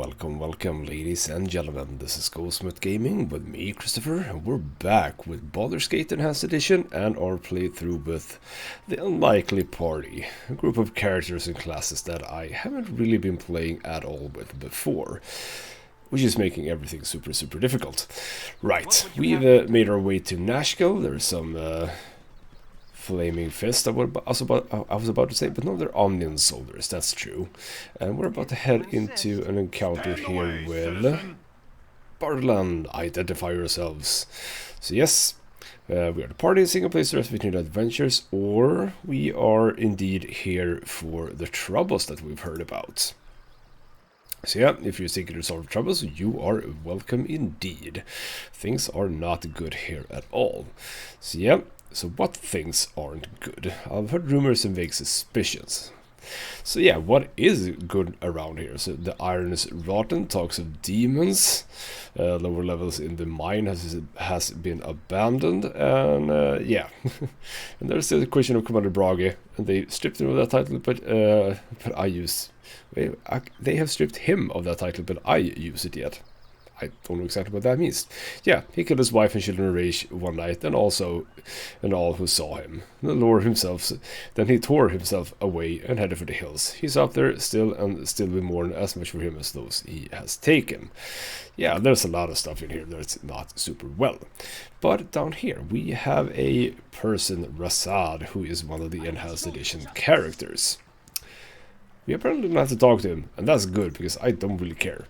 Welcome, ladies and gentlemen. This is Goldsmith Gaming with me, Christopher, and we're back with Baldur Gate Enhanced Edition and our playthrough with the Unlikely Party, a group of characters and classes that I haven't really been playing at all with before, which is making everything super difficult. Right, we've made our way to Nashkel. There's some flaming fist I was about to say, but no, they're onion soldiers, that's true. And we're about to head into an encounter here with Baldur. Identify yourselves. So yes, we are the party, single player between adventures, or we are indeed here for the troubles that we've heard about. So yeah, if you're seeking to solve troubles, you are welcome indeed. Things are not good here at all. So yeah, so what things aren't good? I've heard rumors and vague suspicions. So yeah, what is good around here? So the iron is rotten, talks of demons, lower levels in the mine has been abandoned, and yeah. And there's the question of Commander Brage, and they stripped him of that title, but they have stripped him of that title, but I use it yet. I don't know exactly what that means. Yeah, he killed his wife and children in rage one night, and all who saw him. The Lord himself, then he tore himself away and headed for the hills. He's up there still, and still we mourn as much for him as those he has taken. Yeah, there's a lot of stuff in here that's not super well. But down here we have a person, Rasad, who is one of the Enhanced Edition characters. We apparently don't have to talk to him, and that's good, because I don't really care.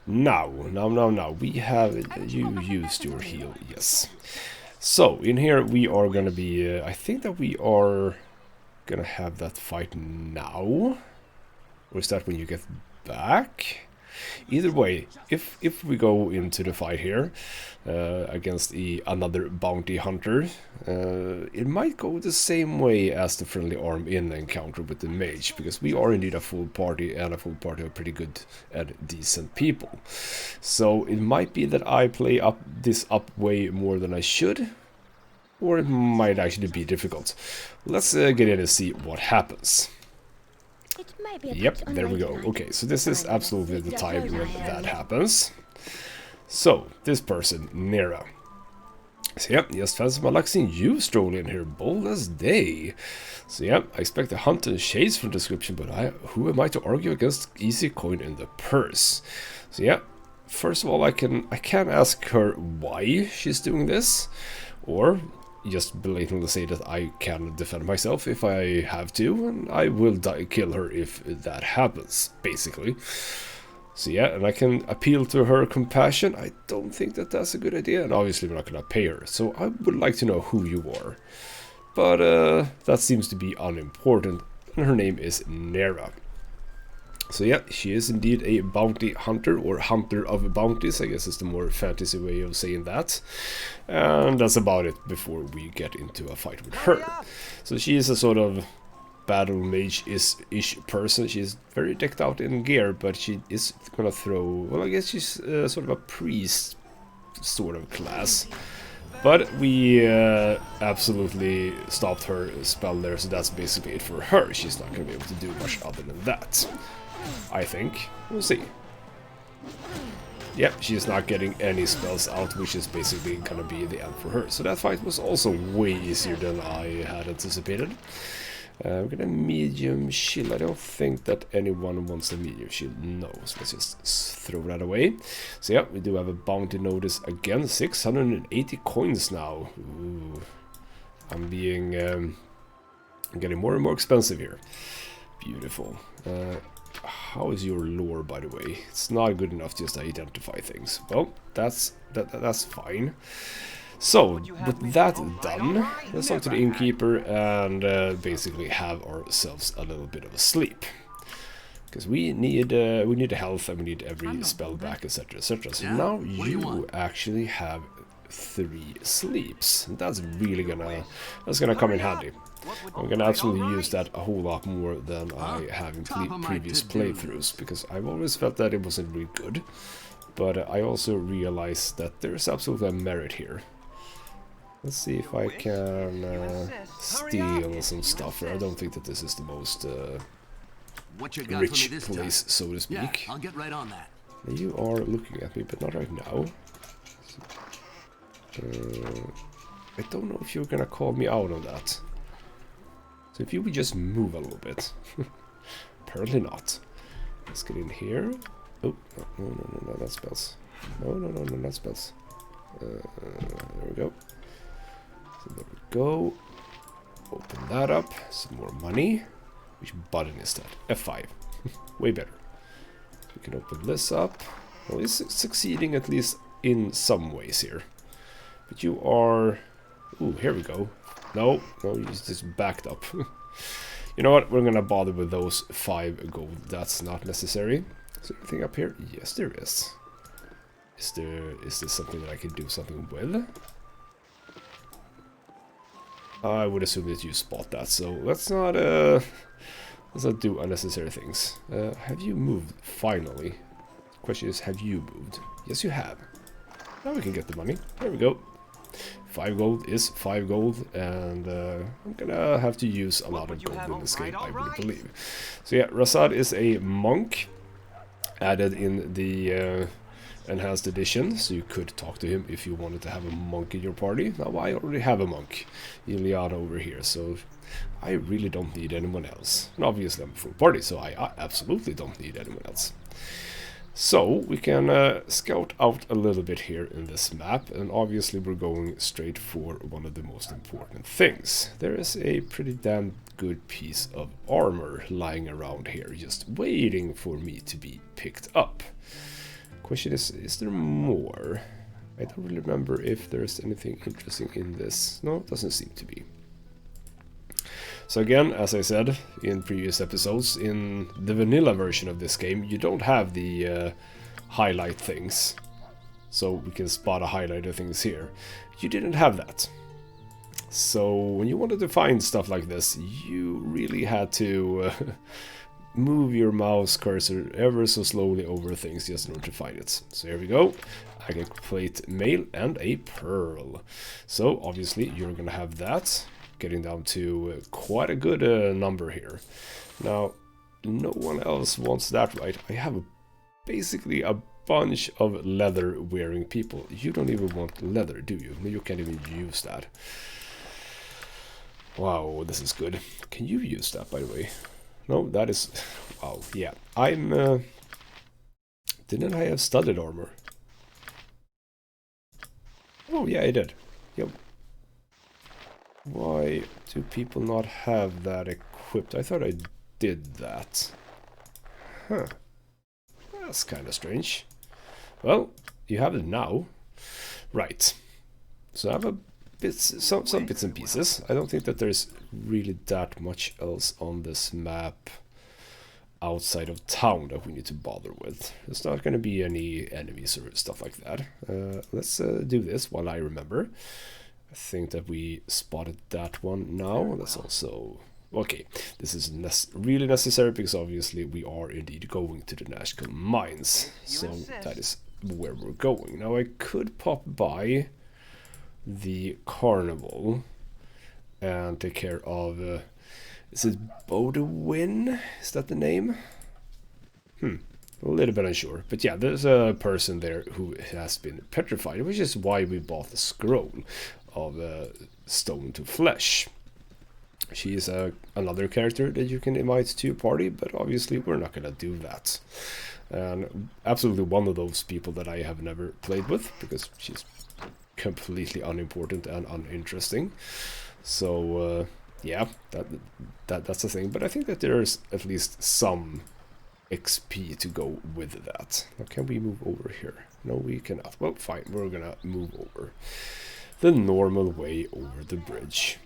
Now, we have you used your heal, yes. So, in here we are gonna be, I think that we are gonna have that fight now. Or is that when you get back? Either way, if we go into the fight here against another bounty hunter, it might go the same way as the friendly arm in encounter with the mage, because we are indeed a full party, and a full party of pretty good and decent people. So it might be that I play this up way more than I should, or it might actually be difficult. Let's get in and see what happens. Yep, there we go. Okay, so this is absolutely the time when that happens. So, this person, Nera. So yep, just fancy my luck seeing you stroll in here, bold as day. So yep, I expect a hunt and chase from description, but who am I to argue against easy coin in the purse? So yeah, first of all, I can ask her why she's doing this, or just blatantly say that I can defend myself if I have to, and I will kill her if that happens, basically. So yeah, and I can appeal to her compassion. I don't think that that's a good idea, and obviously we're not gonna pay her, so I would like to know who you are. But that seems to be unimportant, and her name is Nera. So yeah, she is indeed a bounty hunter, or hunter of bounties, I guess is the more fantasy way of saying that. And that's about it before we get into a fight with her. So she is a sort of battle mage-ish person. She's very decked out in gear, but she is gonna throw, well, I guess she's sort of a priest sort of class. But we absolutely stopped her spell there, so that's basically it for her. She's not gonna be able to do much other than that, I think. We'll see. Yep, she's not getting any spells out, which is basically gonna be the end for her. So that fight was also way easier than I had anticipated. We're gonna medium shield. I don't think that anyone wants a medium shield. No, so let's just throw that away. So yeah, we do have a bounty notice again. 680 coins now. Ooh. I'm getting more and more expensive here. Beautiful. How is your lore, by the way? It's not good enough to just identify things. Well, that's fine. So, with that done, let's talk to the innkeeper and basically have ourselves a little bit of a sleep. Because we need health, and we need every spell back, etc, etc. So now you actually have 3 sleeps. And that's really gonna come in handy. I'm gonna absolutely use that a whole lot more than I have in previous playthroughs, because I've always felt that it wasn't really good. But I also realized that there's absolutely a merit here. Let's see if I can steal some stuff here. I don't think that this is the most What you got for me rich this place, time? so to speak. Yeah, I'll get right on that. You are looking at me, but not right now. I don't know if you're gonna call me out on that. So if you would just move a little bit. Apparently not. Let's get in here. Oh, no, that spells. No, not spells. There we go. So there we go. Open that up. Some more money. Which button is that? F5. Way better. We can open this up. Well, it's succeeding at least in some ways here. But you are... Ooh, here we go. No, you just backed up. You know what? We're gonna bother with those 5 gold. That's not necessary. Is there anything up here? Yes, there is. Is this something that I can do something with? I would assume that you spot that, so let's not do unnecessary things. Have you moved finally? The question is, have you moved? Yes, you have. Now we can get the money. There we go. 5 gold is 5 gold, and I'm gonna have to use a lot of gold in this game, I would believe. So yeah, Rasad is a monk, added in the enhanced edition, so you could talk to him if you wanted to have a monk in your party. Now I already have a monk, Iliana over here, so I really don't need anyone else. And obviously I'm a full party, so I absolutely don't need anyone else. So we can scout out a little bit here in this map, and obviously we're going straight for one of the most important things. There is a pretty damn good piece of armor lying around here, just waiting for me to be picked up. Question is there more? I don't really remember if there's anything interesting in this. No, it doesn't seem to be. So again, as I said in previous episodes, in the vanilla version of this game, you don't have the highlight things. So we can spot a highlight of things here. You didn't have that. So when you wanted to find stuff like this, you really had to move your mouse cursor ever so slowly over things just in order to find it. So here we go. I can complete mail and a pearl. So obviously you're gonna have that. Getting down to quite a good number here. Now, no one else wants that, right? I have basically a bunch of leather-wearing people. You don't even want leather, do you? You can't even use that. Wow, this is good. Can you use that, by the way? No, that is... Wow, yeah. I'm... Didn't I have studded armor? Oh, yeah, I did. Yep. Why do people not have that equipped? I thought I did that. Huh. That's kind of strange. Well, you have it now. Right. So I have a bit, some bits and pieces. I don't think that there's really that much else on this map outside of town that we need to bother with. There's not going to be any enemies or stuff like that. Let's do this while I remember. I think that we spotted that one now. That's also... Okay, this is really necessary because obviously we are indeed going to the Nashkel mines. So that is where we're going. Now I could pop by the carnival and take care of... is it Baldur? Is that the name? A little bit unsure. But yeah, there's a person there who has been petrified, which is why we bought the scroll of stone to flesh. She is another character that you can invite to your party, but obviously we're not gonna do that. And absolutely one of those people that I have never played with, because she's completely unimportant and uninteresting. So yeah, that's the thing. But I think that there's at least some XP to go with that. Now can we move over here? No, we cannot. Well, fine, we're gonna move over the normal way over the bridge.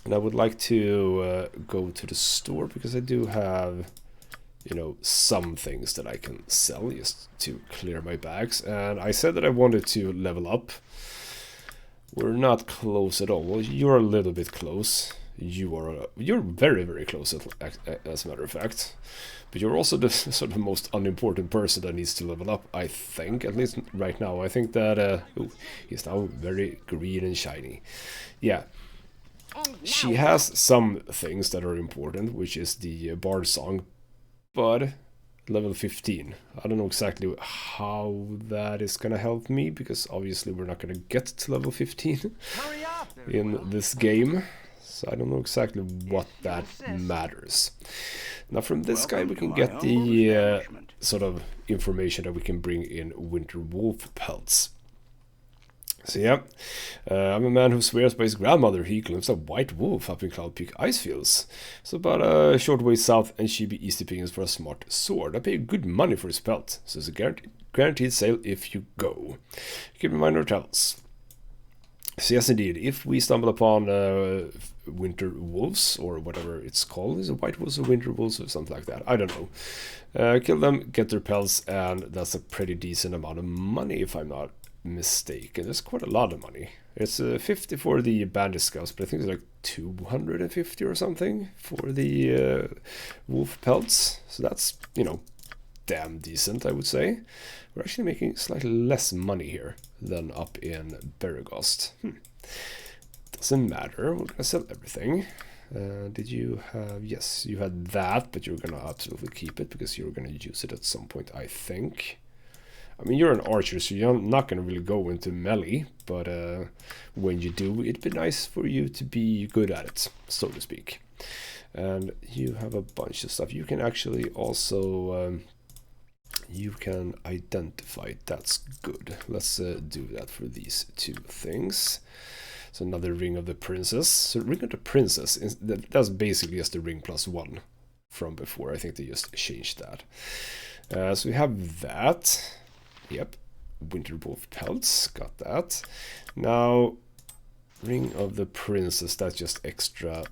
And I would like to go to the store because I do have, you know, some things that I can sell just to clear my bags. And I said that I wanted to level up. We're not close at all. Well, you're a little bit close. You're very, very close as a matter of fact. But you're also the sort of most unimportant person that needs to level up, I think. At least right now. I think that ooh, he's now very green and shiny. Yeah. She has some things that are important, which is the Bard song, but level 15. I don't know exactly how that is gonna help me, because obviously we're not gonna get to level 15 in this game. So I don't know exactly what that matters. Now from this guy we can get the sort of information that we can bring in winter wolf pelts. So yeah, I'm a man who swears by his grandmother he glimpsed a white wolf up in Cloud Peak icefields. So about a short way south, and she'd be easy pickings for a smart sword. I pay good money for his pelt, so it's a guaranteed sale if you go. Keep in mind our travels. So yes, indeed, if we stumble upon winter wolves, or whatever it's called, is it white wolves or winter wolves or something like that? I don't know. Kill them, get their pelts, and that's a pretty decent amount of money if I'm not mistaken. There's quite a lot of money. It's 50 for the bandit scouts, but I think it's like 250 or something for the wolf pelts. So that's, you know, damn decent, I would say. We're actually making slightly less money here than up in Beregost. Doesn't matter, we're gonna sell everything. Did you have... Yes, you had that, but you're gonna absolutely keep it because you're gonna use it at some point, I think. I mean, you're an archer, so you're not gonna really go into melee, but when you do, it'd be nice for you to be good at it, so to speak. And you have a bunch of stuff. You can actually also... you can identify. That's good. Let's do that for these two things. So another ring of the princess. So ring of the princess is that's basically just the ring plus one from before. I think they just changed that. So we have that. Yep, winter wolf pelts. Got that. Now ring of the princess. That's just extra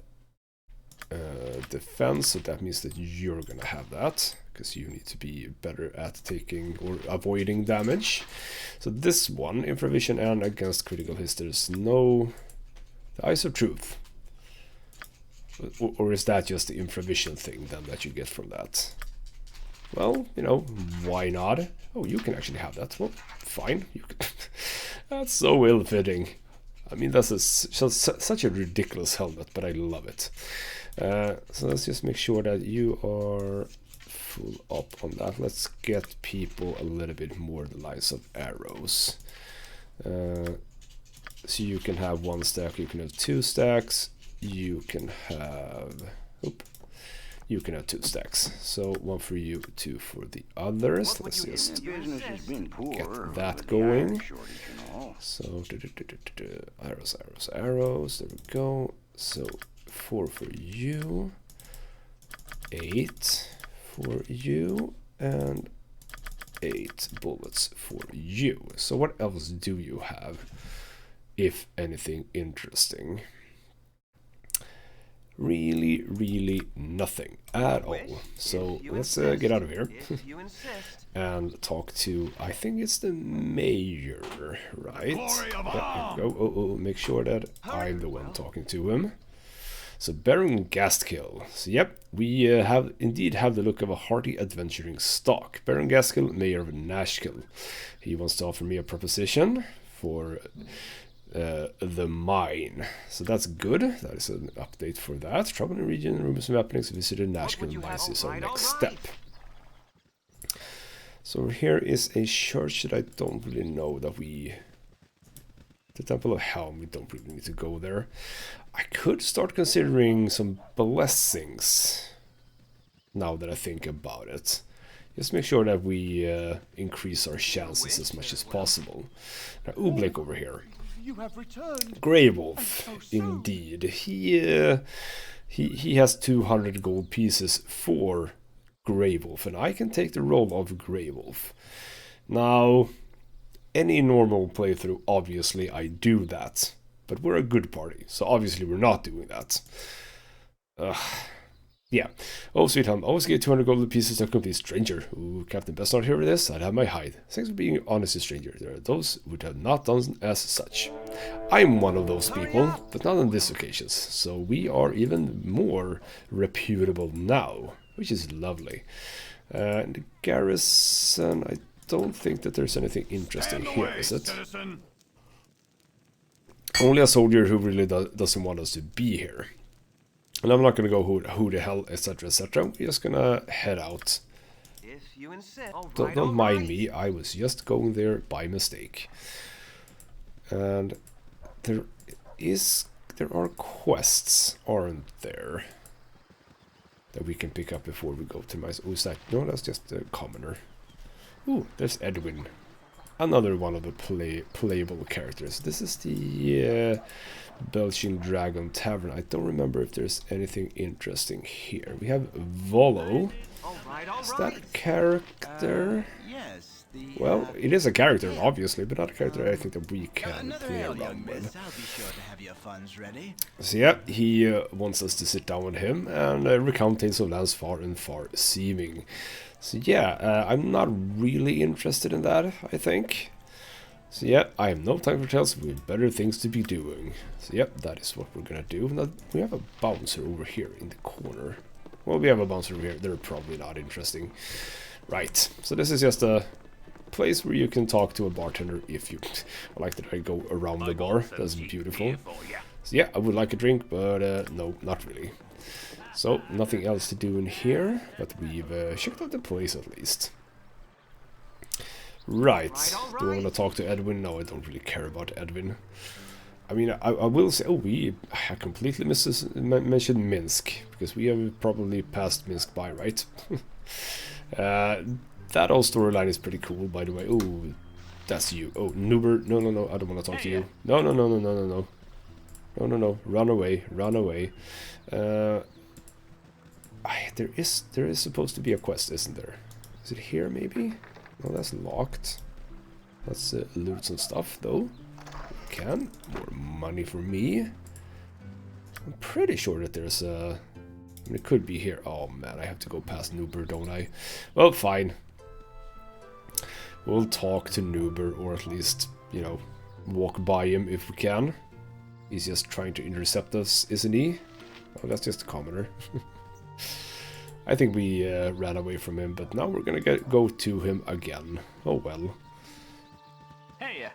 defense. So that means that you're gonna have that, because you need to be better at taking or avoiding damage. So this one, infravision and against critical hits, there's no... The Eyes of Truth. Or is that just the infravision thing then that you get from that? Well, you know, why not? Oh, you can actually have that. Well, fine. You can. That's so ill-fitting. I mean, that's such a ridiculous helmet, but I love it. So let's just make sure that you are full up on that. Let's get people a little bit more the lines of arrows. So you can have one stack, you can have two stacks, you can have... You can have two stacks. So one for you, two for the others. Let's just get that going. So arrows, arrows, arrows. There we go. So 4 for you, 8 for you, and 8 bullets for you. So what else do you have, if anything interesting? Really nothing at all. So let's get out of here and talk to, I think it's the mayor, right? Yeah, here we go. Oh, make sure that I'm the one talking to him. So Baron Nashkel. So yep, we indeed have the look of a hearty adventuring stock. Baron Nashkel, mayor of Nashkel. He wants to offer me a proposition for the mine. So that's good. That is an update for that. Trouble in the region, rumors of happenings, visited Nashkel Mines is our next step. So here is a church that I don't really know that we... The Temple of Helm, we don't really need to go there. I could start considering some blessings now that I think about it. Just make sure that we increase our chances as much as possible. Now, Oobleck over here. Grey Wolf, indeed. He has 200 gold pieces for Grey Wolf, and I can take the role of Grey Wolf. Now, any normal playthrough, obviously I do that, but we're a good party, so obviously we're not doing that. Yeah. Oh, sweet home. Always get 200 gold pieces to complete stranger. Ooh, Captain, best not hear this. I'd have my hide. Thanks for being honest to stranger. There are those who would have not done as such. I'm one of those people, but not on this occasion. So we are even more reputable now, which is lovely. And the garrison, I don't think that there's anything interesting here, is it? Only a soldier who really doesn't want us to be here. And I'm not gonna go who the hell, etc, etc. We're just gonna head out. If you insist. Don't mind me, I was just going there by mistake. And there are quests, aren't there? That we can pick up before we go to my... Oh, is that... No, that's just a commoner. Ooh, there's Edwin. Another one of the playable characters. This is the Belching Dragon Tavern. I don't remember if there's anything interesting here. We have Volo. Is that a character? Yes. Well, it is a character, obviously, but not a character I think that we can play around with. I'll be sure to have your funds ready. So yeah, he wants us to sit down with him and recount tales of lands far and far seeming. So yeah, I'm not really interested in that, I think. So yeah, I have no time for tales, we have better things to be doing. So yeah, that is what we're gonna do. Now, we have a bouncer over here in the corner. Well, we have a bouncer over here, they're probably not interesting. Right, so this is just a place where you can talk to a bartender if you... I like that I go around the bar, that's beautiful. So yeah, I would like a drink, but no, not really. So, nothing else to do in here, but we've checked out the place at least. Right, do I want to talk to Edwin? No, I don't really care about Edwin. I mean, I will say, oh, I completely mentioned Minsk, because we have probably passed Minsk by, right? That whole storyline is pretty cool, by the way. Oh, that's you. Oh, Nuber. No, I don't want to talk to you. No. No, run away. There is supposed to be a quest, isn't there? Is it here, maybe? No, that's locked. Let's loot some stuff, though. We can. More money for me. I'm pretty sure that there's a... I mean, it could be here. Oh, man, I have to go past Nuber, don't I? Well, fine. We'll talk to Nuber, or at least, you know, walk by him if we can. He's just trying to intercept us, isn't he? Oh, that's just a commoner. I think we ran away from him, but now we're gonna go to him again. Oh well. Hey.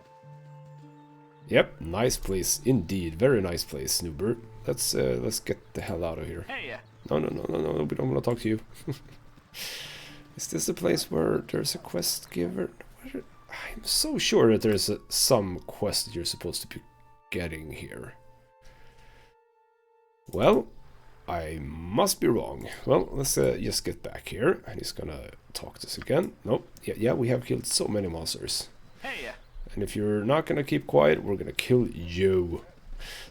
Yep, nice place indeed. Very nice place, Nuber. Let's get the hell out of here. Hey. No, we don't want to talk to you. Is this a place where there's a quest giver? I'm so sure that there's some quest that you're supposed to be getting here. Well, I must be wrong. Well, let's just get back here. And he's gonna talk to us again. Nope. Yeah, we have killed so many monsters. Hey. And if you're not gonna keep quiet, we're gonna kill you.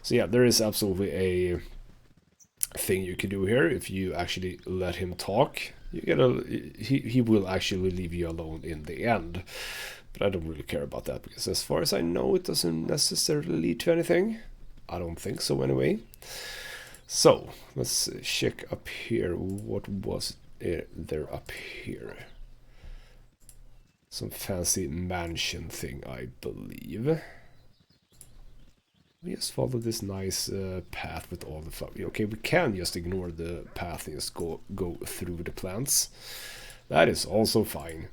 So yeah, there is absolutely a thing you can do here. If you actually let him talk, you get he will actually leave you alone in the end. But I don't really care about that, because as far as I know, it doesn't necessarily lead to anything. I don't think so anyway. So, let's check up here. What was there up here? Some fancy mansion thing, I believe. We just follow this nice path with all the... Okay, we can just ignore the path and just go through the plants. That is also fine.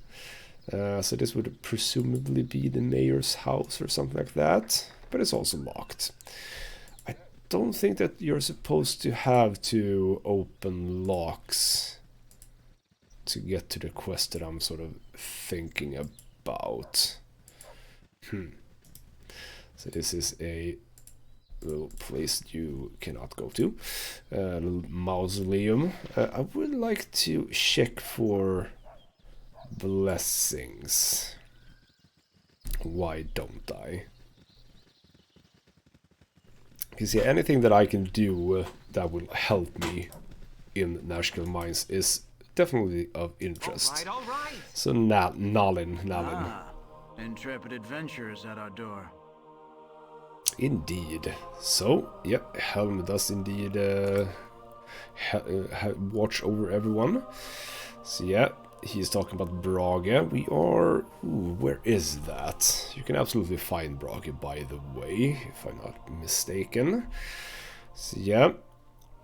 So this would presumably be the mayor's house or something like that. But it's also locked. I don't think that you're supposed to have to open locks to get to the quest that I'm sort of thinking about. So this is a little place you cannot go to. A little mausoleum. I would like to check for blessings. Why don't I? Because yeah, anything that I can do that will help me in Nashkel mines is definitely of interest. All right. So Nalin. Intrepid adventurers at our door. Indeed. So, yep, Helm does indeed watch over everyone. So yeah, he's talking about Brage. We are... Ooh, where is that? You can absolutely find Brage, by the way, if I'm not mistaken. So yeah,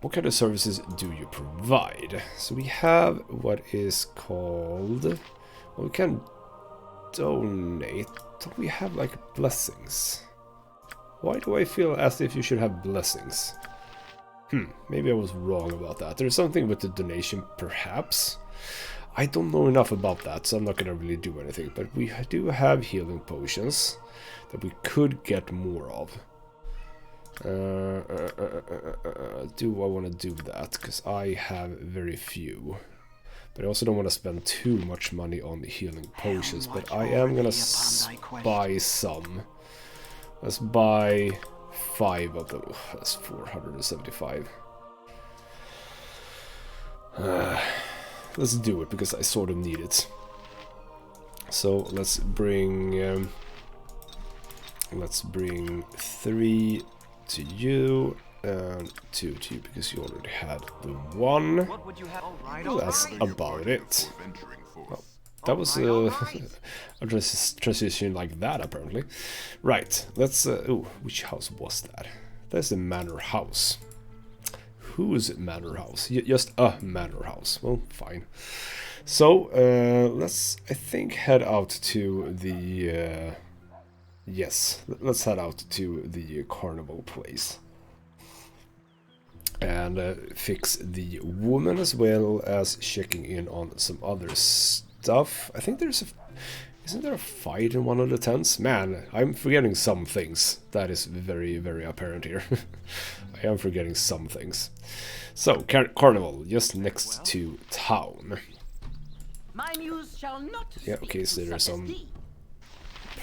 what kind of services do you provide? So we have what is called... Well, we can donate. Don't we have, like, blessings? Why do I feel as if you should have blessings? Maybe I was wrong about that. There's something with the donation, perhaps. I don't know enough about that, so I'm not gonna really do anything. But we do have healing potions that we could get more of. Do I want to do that? Because I have very few. But I also don't want to spend too much money on the healing potions. But I am gonna buy some. Let's buy 5 of them. That's 475. Let's do it because I sort of need it. So let's bring 3 to you and 2 to you because you already had the 1. Well, that's about it. Well, that was a transition like that apparently. Right, let's which house was that? That's the manor house. Whose manor house? Just a manor house. Well, fine. So let's, I think, head out to the yes, let's head out to the carnival place and fix the woman as well as checking in on some other stuff. I think there's a, isn't there a fight in one of the tents? Man, I'm forgetting some things. That is very, very apparent here. I am forgetting some things. So, carnival, just next to town. My muse shall not yeah, okay, so there's some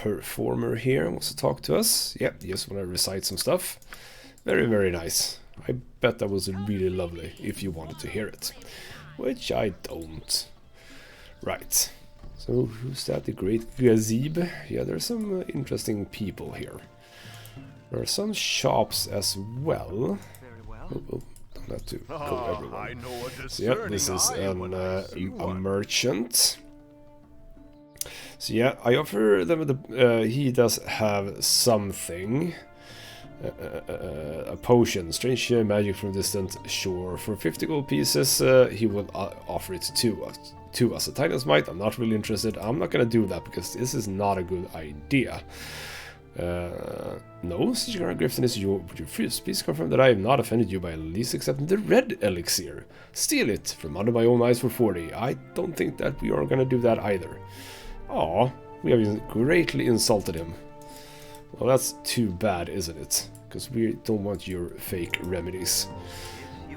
performer here wants to talk to us. Yep, just want to recite some stuff. Very, very nice. I bet that was really lovely if you wanted to hear it. Which I don't. Right. So, who's that? The Great Gazib? Yeah, there's some interesting people here. There are some shops as well. Oh, don't have to go everyone. So, yeah, this is a merchant. So yeah, I offer them the. He does have something. A potion, strange magic from distant shore. For 50 gold pieces, he will offer it to us. A Titan's Might, I'm not really interested. I'm not gonna do that because this is not a good idea. No, Sigurd Griffin is your refuse. Please confirm that I have not offended you by at least accepting the red elixir. Steal it from under my own eyes for 40. I don't think that we are gonna do that either. Aw, we have greatly insulted him. Well, that's too bad, isn't it? Because we don't want your fake remedies.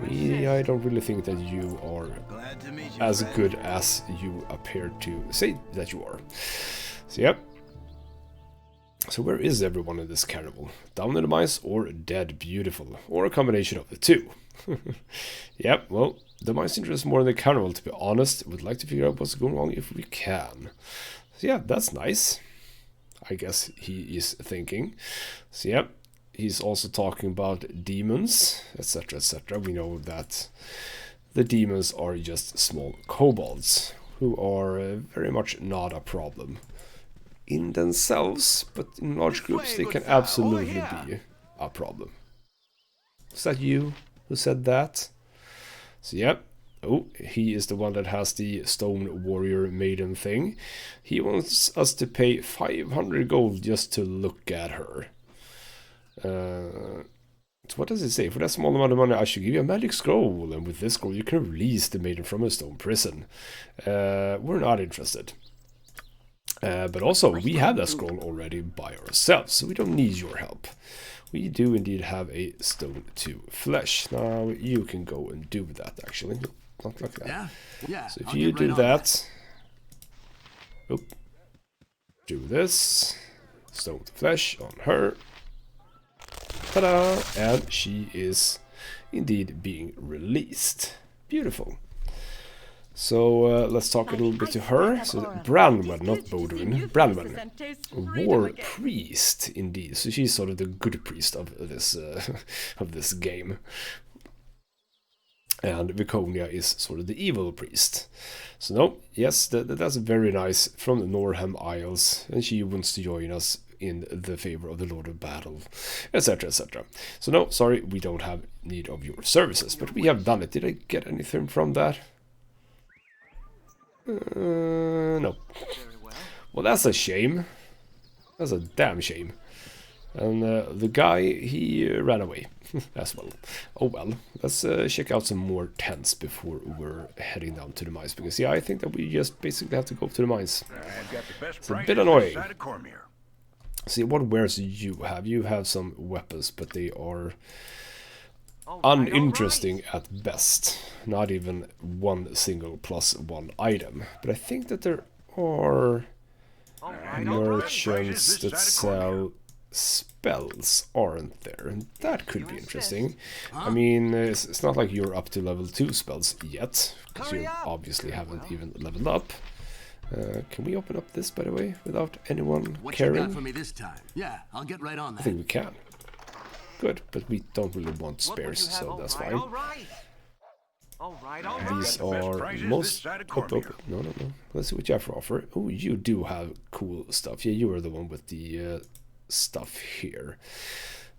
I don't really think that you are as good as you appear to say that you are. So, yep. So where is everyone in this carnival? Down in the mines or dead beautiful? Or a combination of the two? Yep, well, the mines interest more in the carnival, to be honest. Would like to figure out what's going on if we can. So yeah, that's nice. I guess he is thinking. So yeah, he's also talking about demons, etc, etc. We know that the demons are just small kobolds, who are very much not a problem in themselves, but in large groups they can absolutely be a problem. Was that you who said that? So yeah. Oh, he is the one that has the Stone Warrior Maiden thing. He wants us to pay 500 gold just to look at her. So what does it say? For that small amount of money I should give you a magic scroll, and with this scroll you can release the maiden from a stone prison. We're not interested. But also, we have that scroll already by ourselves, so we don't need your help. We do indeed have a stone to flesh. Now, you can go and do that, actually. Not like that. Yeah. So if you do that... Oop. Do this. Stone to flesh on her. Ta-da! And she is indeed being released. Beautiful. So let's talk a little bit to her. So Branwen, not Baldur. Branwen, war priest indeed. So she's sort of the good priest of this game, and Viconia is sort of the evil priest. So no, yes, that's very nice from the Norham Isles, and she wants to join us in the favor of the Lord of Battle, etc, etc. So no, sorry, we don't have need of your services, but we have done it. Did I get anything from that? No. Well, that's a shame. That's a damn shame. And the guy, he ran away as well. Oh well, let's check out some more tents before we're heading down to the mines. Because yeah, I think that we just basically have to go to the mines. It's a bit annoying. See, what wares do you have? You have some weapons, but they are uninteresting at best. Not even one single +1 item. But I think that there are merchants that sell spells, aren't there? And that could be interesting. I mean, it's not like you're up to level 2 spells yet, because you obviously haven't even leveled up. Can we open up this, by the way, without anyone caring? What you got for me this time? Yeah, I'll get right on that. I think we can. Good, but we don't really want spares, so that's fine. These are most... No. Let's see what you have to offer. Oh, you do have cool stuff. Yeah, you are the one with the stuff here.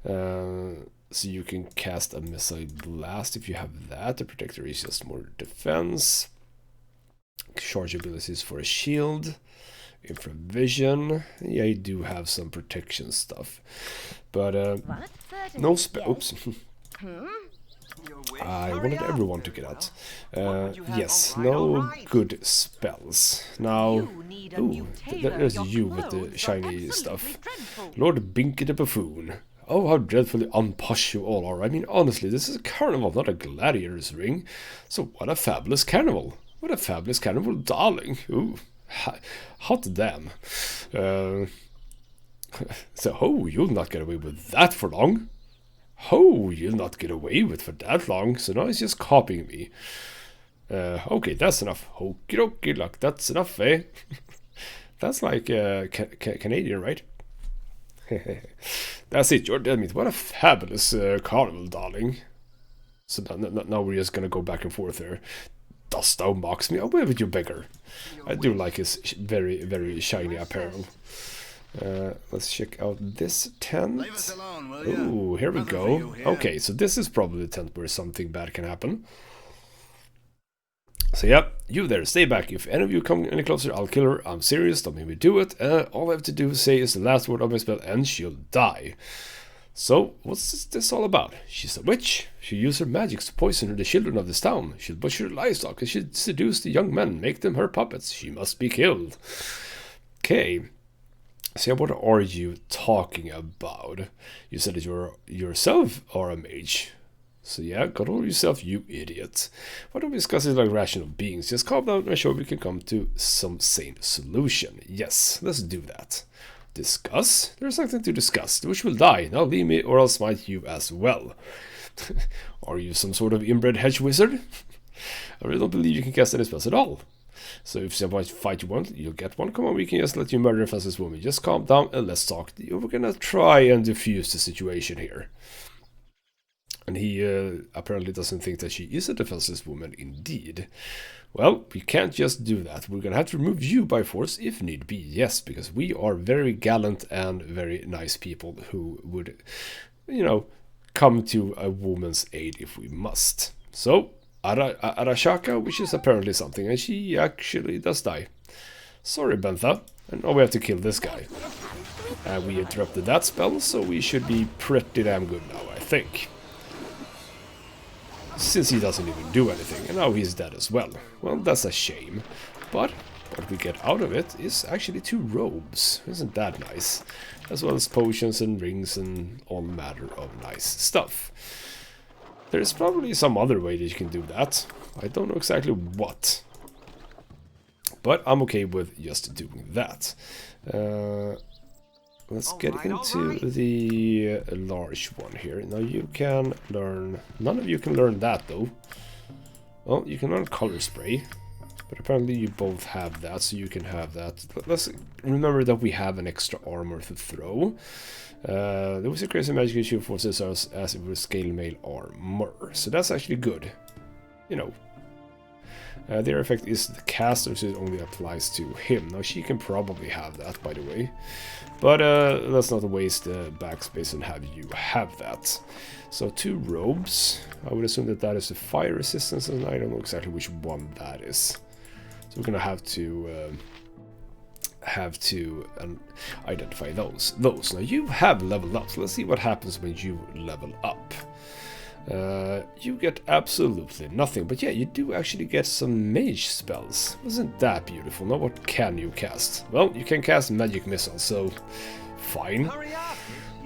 So you can cast a missile blast if you have that. The protector is just more defense. Charge abilities for a shield. Infravision. Yeah, you do have some protection stuff. But no spell. Oops. I wanted everyone to get out. Yes, no good spells. Now, ooh, there's you with the shiny stuff. Lord Binky the Buffoon. Oh, how dreadfully unposh you all are. I mean, honestly, this is a carnival, not a gladiator's ring. So what a fabulous carnival. What a fabulous carnival, darling. Ooh, hot damn. So, oh, you'll not get away with that for long. Oh, you'll not get away with for that long, so now he's just copying me. Okay, that's enough. Okie dokie, like that's enough, eh? That's like Canadian, right? That's it, you're dead meat. What a fabulous carnival, darling. So now we're just gonna go back and forth there. Dost thou mocks me? Away with you, beggar. I do like his very, very shiny apparel. Let's check out this tent. Ooh, here we go. Okay, so this is probably the tent where something bad can happen. So yeah, you there, stay back. If any of you come any closer, I'll kill her. I'm serious, don't make me do it. All I have to do is say is the last word of my spell and she'll die. So, what's this all about? She's a witch. She used her magics to poison the children of this town. She'll butcher livestock and she'll seduce the young men, make them her puppets. She must be killed. Okay. So what are you talking about? You said that you yourself are a mage. So yeah, control yourself, you idiot. Why don't we discuss it like rational beings? Just calm down and I'm sure we can come to some sane solution. Yes, let's do that. Discuss? There's nothing to discuss. The witch will die. Now leave me or I'll smite you as well. Are you some sort of inbred hedge wizard? I really don't believe you can cast any spells at all. So if someone fight you want, you'll get one. Come on, we can just let you murder a fastest woman. Just calm down and let's talk. We're gonna try and defuse the situation here. And he apparently doesn't think that she is a defenseless woman indeed. Well, we can't just do that. We're gonna have to remove you by force if need be. Yes, because we are very gallant and very nice people who would, you know, come to a woman's aid if we must. So, Arashaka, which is apparently something, and she actually does die. Sorry, Bentha. And now we have to kill this guy. We interrupted that spell, so we should be pretty damn good now, I think. Since he doesn't even do anything, and now he's dead as well. Well, that's a shame. But what we get out of it is actually 2 robes. Isn't that nice? As well as potions and rings and all manner of nice stuff. There's probably some other way that you can do that. I don't know exactly what. But I'm okay with just doing that. Let's get into the large one here. Now you can learn... None of you can learn that though. Well, you can learn color spray. But apparently you both have that, so you can have that. Let's remember that we have an extra armor to throw. There was a crazy magic issue forces us as it was scale mail armor. So that's actually good. You know. Their effect is the caster, so it only applies to him. Now she can probably have that, by the way. But let's not waste the backspace and have you have that. So 2 robes. I would assume that that is the fire resistance, and I don't know exactly which one that is. So we're gonna have to have to identify those. Now you have leveled up, so let's see what happens when you level up. You get absolutely nothing, but yeah, you do actually get some mage spells. Isn't that beautiful? Now what can you cast? Well, you can cast magic missiles, so fine.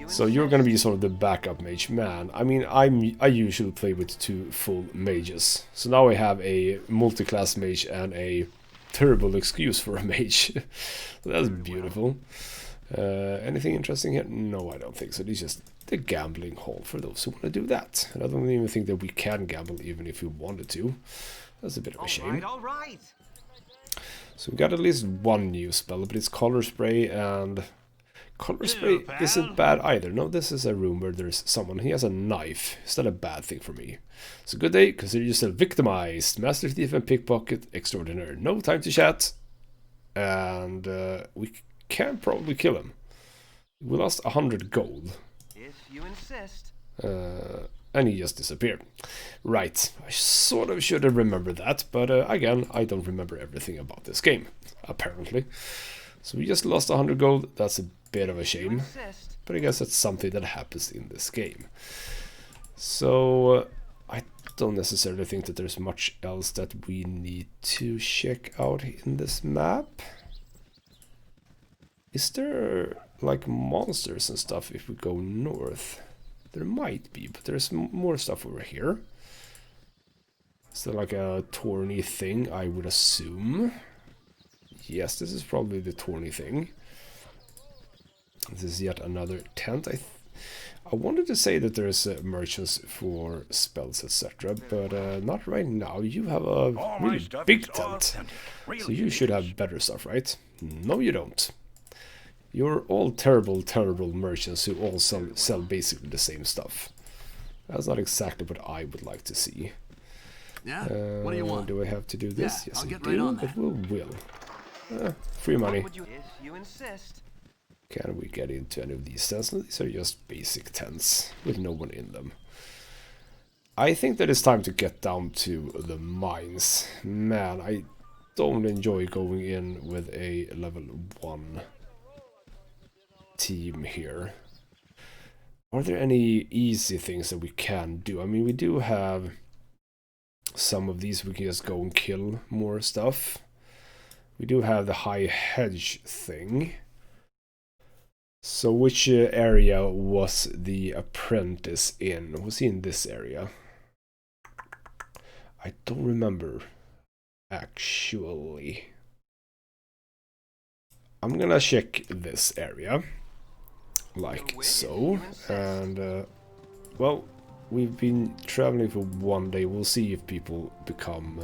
So you're gonna be sort of the backup mage. Man, I mean, I usually play with 2 full mages, so now I have a multi-class mage and a terrible excuse for a mage. That's beautiful. Anything interesting here? No, I don't think so. It's just the gambling hall for those who want to do that. And I don't even think that we can gamble even if we wanted to. That's a bit of a shame. All right. So we got at least one new spell, but it's color spray, and color spray isn't bad either. No, this is a room where there's someone. He has a knife. It's not a bad thing for me. So good day. Consider yourself victimized. Master thief and pickpocket extraordinaire. No time to chat. And we can probably kill him. We lost 100 gold. If you insist. And he just disappeared. Right, I sort of should have remembered that, but again, I don't remember everything about this game, apparently. So we just lost 100 gold. That's a bit of a shame, but I guess that's something that happens in this game. So I don't necessarily think that there's much else that we need to check out in this map. Is there like monsters and stuff if we go north? There might be, but there's more stuff over here. Is there like a Torny thing, I would assume? Yes, this is probably the Torny thing. This is yet another tent. I wanted to say that there's merchants for spells, etc., but not right now. You have a really big tent, so you should have better stuff, right? No, you don't. You're all terrible, terrible merchants who all sell basically the same stuff. That's not exactly what I would like to see. Yeah? What do you want? Do I have to do this? Yeah, Yes, I'll I get do, right on but that. we will. Free money. If you insist. Can we get into any of these tents? No, these are just basic tents with no one in them. I think that it's time to get down to the mines. Man, I don't enjoy going in with a level 1 team here. Are there any easy things that we can do? I mean, we do have some of these. We can just go and kill more stuff. We do have the high hedge thing. So which area was the apprentice in? Was he in this area? I don't remember, actually. I'm gonna check this area, like so, and well, we've been traveling for 1 day. We'll see if people become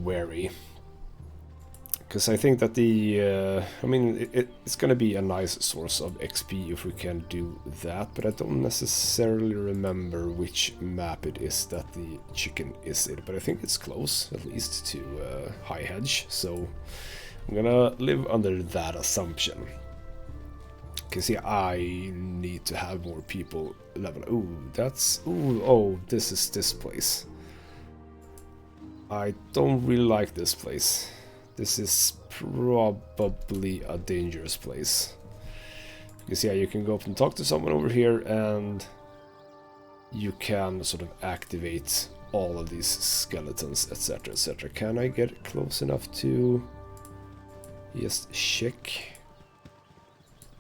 wary. Because I think that I mean, it's going to be a nice source of XP if we can do that, but I don't necessarily remember which map it is that the chicken is in, but I think it's close, at least, to High Hedge, so I'm going to live under that assumption. Because yeah, I need to have more people level. Oh, this is this place. I don't really like this place. This is probably a dangerous place. Because yeah, you can go up and talk to someone over here, and you can sort of activate all of these skeletons, etc., etc. Can I get close enough to just check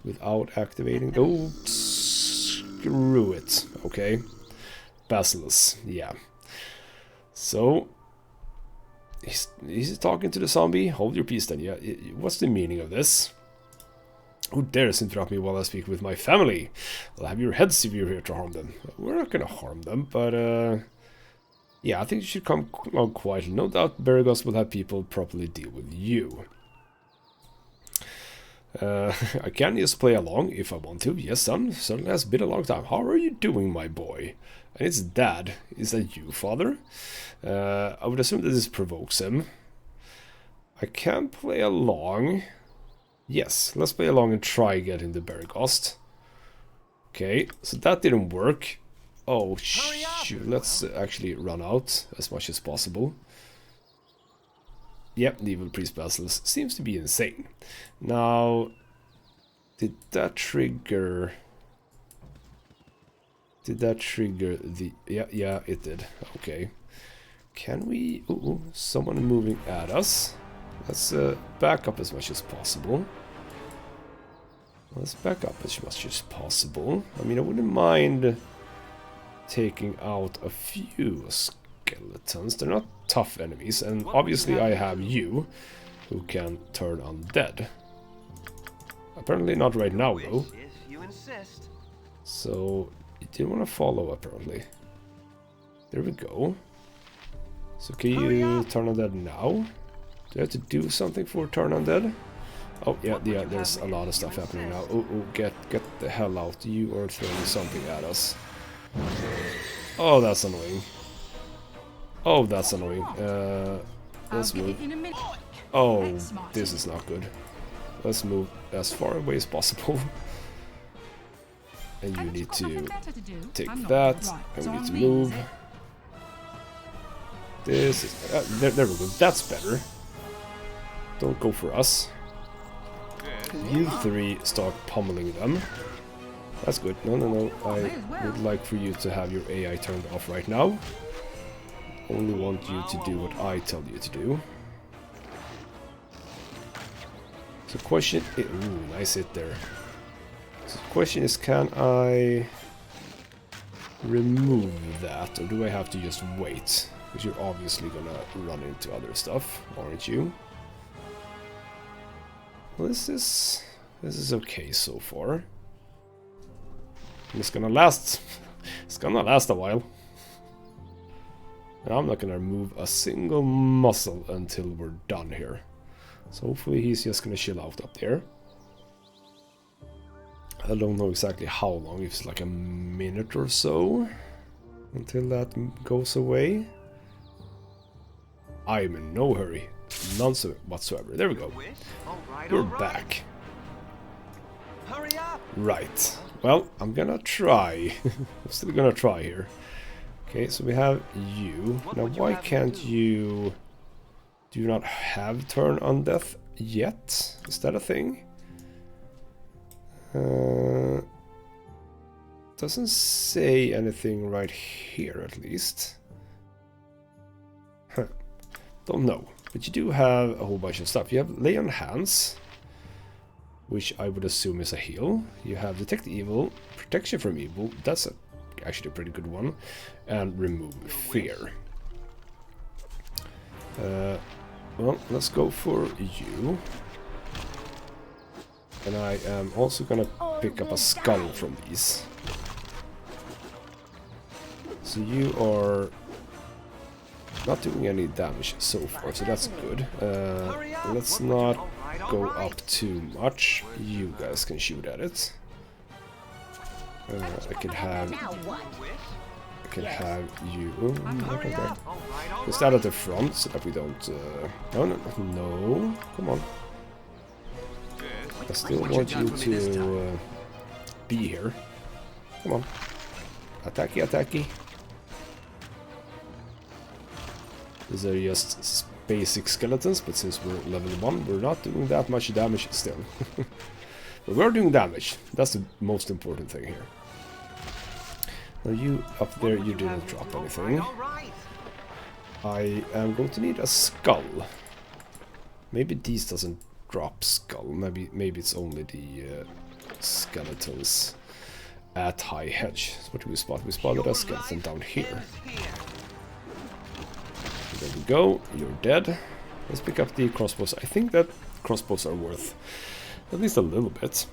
without activating? Oh, screw it. Okay. Basilisk, yeah. So he's talking to the zombie. Hold your peace then. Yeah, what's the meaning of this? Who dares interrupt me while I speak with my family? I'll have your heads if you're here to harm them. We're not gonna harm them, but yeah, I think you should come along quietly. No doubt Bergos will have people properly deal with you. I can just play along if I want to. Yes, son. Certainly has been a long time. How are you doing, my boy? And it's Dad. Is that you, Father? I would assume that this provokes him. I can play along. Yes, let's play along and try getting the Berghost. Okay, so that didn't work. Oh, shoot. Let's actually run out as much as possible. Yep, the evil priest basilisk seems to be insane. Now, did that trigger... Did that trigger the... Yeah, it did. Okay. Can we... Ooh, someone moving at us. Let's back up as much as possible. Let's back up as much as possible. I mean, I wouldn't mind taking out a few skeletons. They're not tough enemies, and obviously I have you, who can turn undead. Apparently not right now, though. If you insist. So, you didn't want to follow, apparently. There we go. So can you turn undead now? Do I have to do something for turn undead? Oh, yeah, there's a lot of stuff happening now. Oh, get the hell out. You are throwing something at us. Oh, that's annoying. Oh, that's annoying. Let's move. Oh, this is not good. Let's move as far away as possible. And you need to take that. And we need to move. This is... there we go. That's better. Don't go for us. You three start pummeling them. That's good. No. I would like for you to have your AI turned off right now. Only want you to do what I tell you to do. So question... Ooh, nice hit there. So the question is, can I remove that? Or do I have to just wait? Because you're obviously gonna run into other stuff, aren't you? Well, this is okay so far. It's gonna last. It's gonna last a while. And I'm not gonna move a single muscle until we're done here. So hopefully he's just gonna chill out up there. I don't know exactly how long. If it's like a minute or so until that goes away. I'm in no hurry. None whatsoever. There we go. We're back. Hurry up. Right. Well, I'm gonna try. I'm still gonna try here. Okay, so we have you. Now, why can't you... Do you not have turn on death yet? Is that a thing? Doesn't say anything right here, at least. Huh. Don't know. But you do have a whole bunch of stuff. You have lay on hands, which I would assume is a heal. You have detect evil, protection from evil. That's actually a pretty good one. And remove fear. Well, let's go for you. And I am also gonna pick up a skull from these. So you are not doing any damage so far, so that's good. Let's not go up too much. You guys can shoot at it. I can have you. Just that at the front so that we don't. No, come on. I still want you to be here. Come on. Attacky. These are just basic skeletons, but since we're level 1, we're not doing that much damage still. But we're doing damage. That's the most important thing here. Now you up there, you didn't drop anything. I am going to need a skull. Maybe these doesn't drop skull. Maybe it's only the skeletons at high hedge. So what do we spot? We spotted a skeleton down here. There we go. You're dead. Let's pick up the crossbows. I think that crossbows are worth at least a little bit.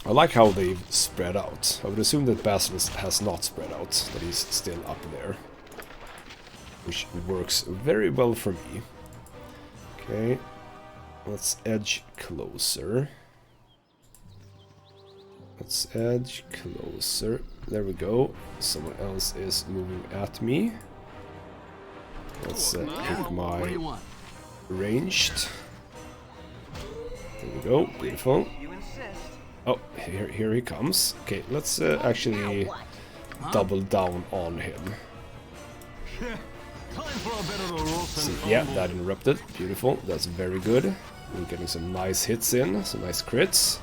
I like how they've spread out. I would assume that Basilisk has not spread out, that he's still up there. Which works very well for me. Okay, let's edge closer. Let's edge closer. There we go. Someone else is moving at me. Let's pick my ranged. There we go. Beautiful. Oh, here he comes. Okay, let's actually double down on him. So, yeah, that interrupted. Beautiful. That's very good. We're getting some nice hits in, some nice crits.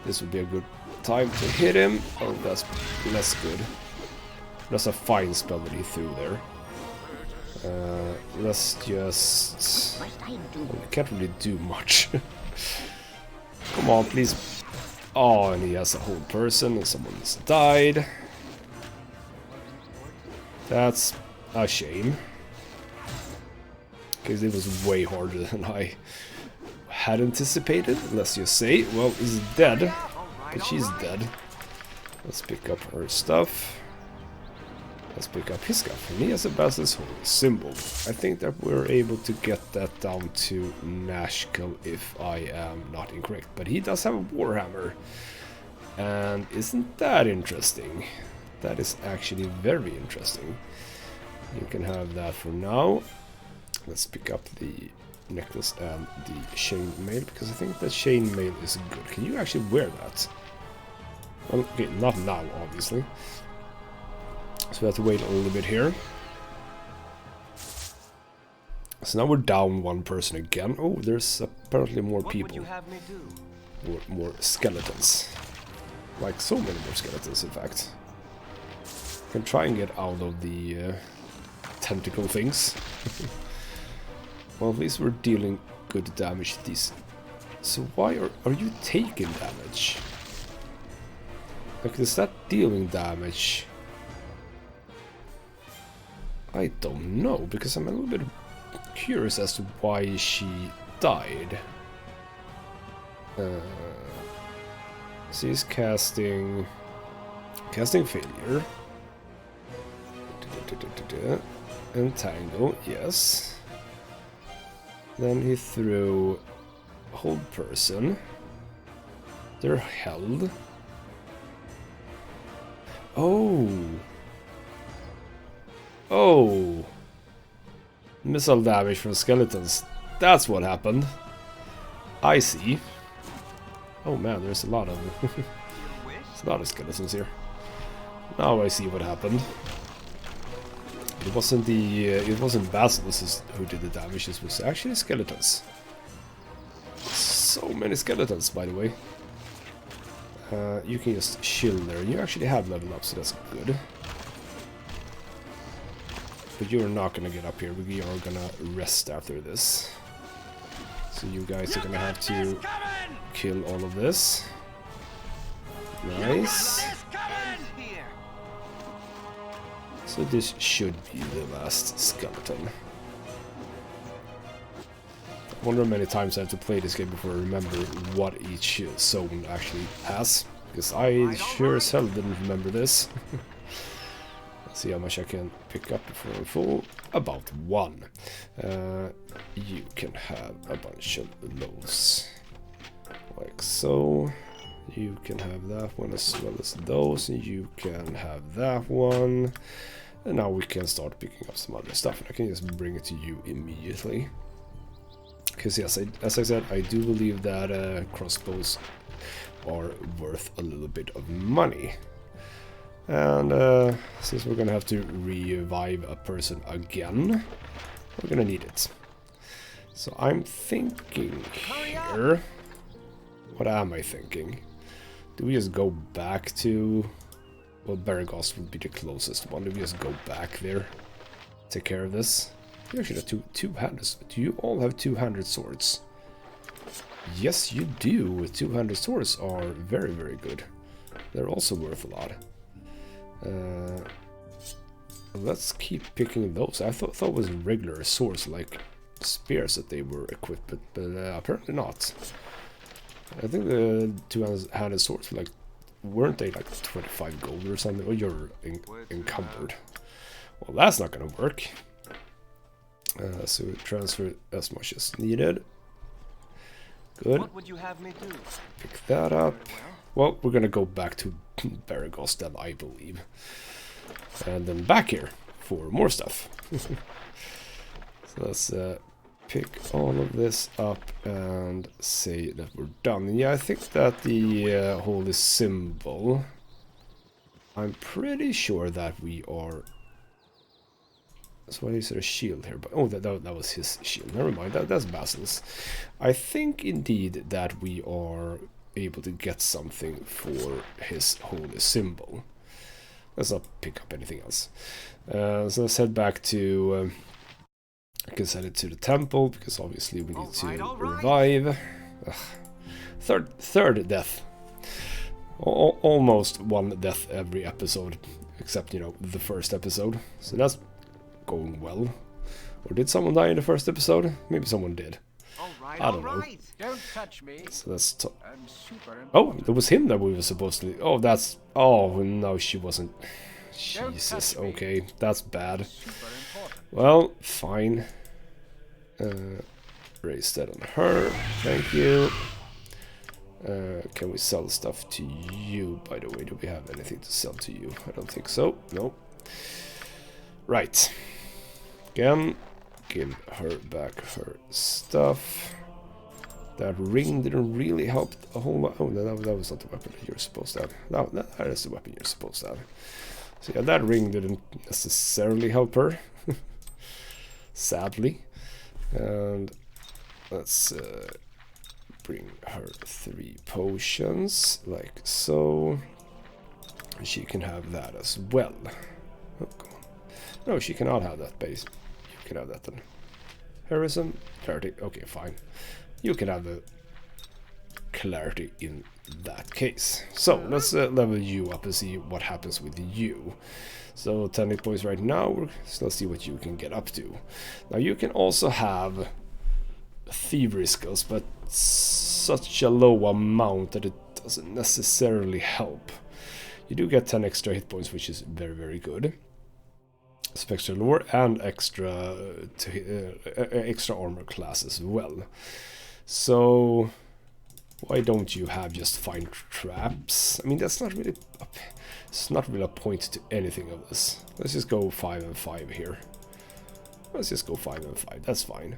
This would be a good time to hit him. Oh, that's less good. That's a fine spell that he threw there. Let's just... Well, we can't really do much. Come on, please. Oh, and he has a whole person and someone's died. That's a shame. Because it was way harder than I had anticipated. Let's just say, well, he's dead. But she's dead. Let's pick up her stuff. Let's pick up his stuff. And he has a Basilisk Holy symbol. I think that we're able to get that down to Nashkel if I am not incorrect. But he does have a Warhammer. And isn't that interesting? That is actually very interesting. You can have that for now. Let's pick up the necklace and the chain mail, because I think that chain mail is good. Can you actually wear that? Well, okay, not now, obviously. So we have to wait a little bit here. So now we're down one person again. Oh, there's apparently more people. More skeletons. Like so many more skeletons, in fact. Can try and get out of the tentacle things. Well, at least we're dealing good damage to these. So why are you taking damage? Like, is that dealing damage? I don't know, because I'm a little bit curious as to why she died. She's casting failure. Entangle, yes. Then he threw hold person. They're held. Oh. Oh. Missile damage from skeletons. That's what happened. I see. Oh man, there's a lot of there's a lot of skeletons here. Now I see what happened. It wasn't Basilisk who did the damage, it was actually skeletons. So many skeletons, by the way. You can just chill there. You actually have level up, so that's good. But you're not gonna get up here. We are gonna rest after this. So you guys are gonna have to kill all of this. Nice. So this should be the last skeleton. I wonder how many times I have to play this game before I remember what each zone actually has. Because I sure as hell didn't remember this. Let's see how much I can pick up before I'm full. About 1. You can have a bunch of those. Like so. You can have that one as well as those. And you can have that one. And now we can start picking up some other stuff. And I can just bring it to you immediately. Because yes, as I said, I do believe that crossbows are worth a little bit of money. And since we're gonna have to revive a person again, we're gonna need it. So I'm thinking here... What am I thinking? Do we just go back to... Well, Baragos would be the closest one. Do we just go back there? Take care of this? You actually have two-handed. Do you all have two-handed swords? Yes, you do. Two-handed swords are very, very good. They're also worth a lot. Let's keep picking those. I thought it was regular swords like spears that they were equipped, but apparently not. I think the two-handed swords were like, weren't they like 25 gold or something? Or you're encumbered. Well, that's not gonna work. So we transfer as much as needed. Good. What would you have me do? Pick that up. Well, we're gonna go back to Baragos then, I believe. And then back here for more stuff. So let's pick all of this up and say that we're done. And yeah, I think that the holy symbol, I'm pretty sure that we are So why is there a shield here? But oh, that was his shield. Never mind. That's Basil's. I think indeed that we are able to get something for his holy symbol. Let's not pick up anything else. So let's head back to. I can send it to the temple because obviously we need to revive. Ugh. Third death. Almost one death every episode, except the first episode. So that's going well. Or did someone die in the first episode? Maybe someone did. I don't know. Don't touch me. So that's I'm super oh, that was him that we were supposed to. Oh, that's. Oh no, she wasn't. Jesus. Okay, that's bad. Well, fine. Raise that on her. Thank you. Can we sell stuff to you, by the way? Do we have anything to sell to you? I don't think so. No. Right. Again, give her back her stuff. That ring didn't really help a whole lot. Oh, that was not the weapon that you're supposed to have. That is the weapon you're supposed to have. So yeah, that ring didn't necessarily help her. Sadly. And let's bring her 3 potions, like so. She can have that as well. Oh, come on. No, she cannot have that base. You can have that then. Heroism, clarity. Okay, fine. You can have the clarity in that case. So let's level you up and see what happens with you. So 10 hit points right now. So let's see what you can get up to. Now you can also have thievery skills, but such a low amount that it doesn't necessarily help. You do get 10 extra hit points, which is very, very good. Some extra lore and extra armor class as well. So why don't you have just find traps? I mean, that's not really it's not really a point to anything of this. Let's just go 5 and 5 here. Let's just go 5 and 5. That's fine.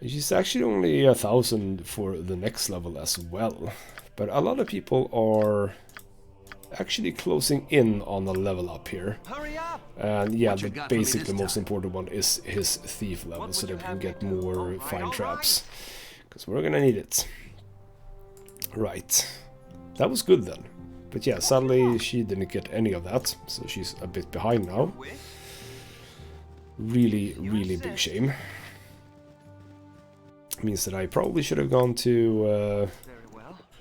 She's actually only 1,000 for the next level as well. But a lot of people are actually closing in on a level up here. Hurry up! And yeah, basically the most important one is his thief level, so that we can get more fine traps. Because we're gonna need it. Right. That was good then. But yeah, sadly she didn't get any of that, so she's a bit behind now. Really, really big shame. Means that I probably should have gone to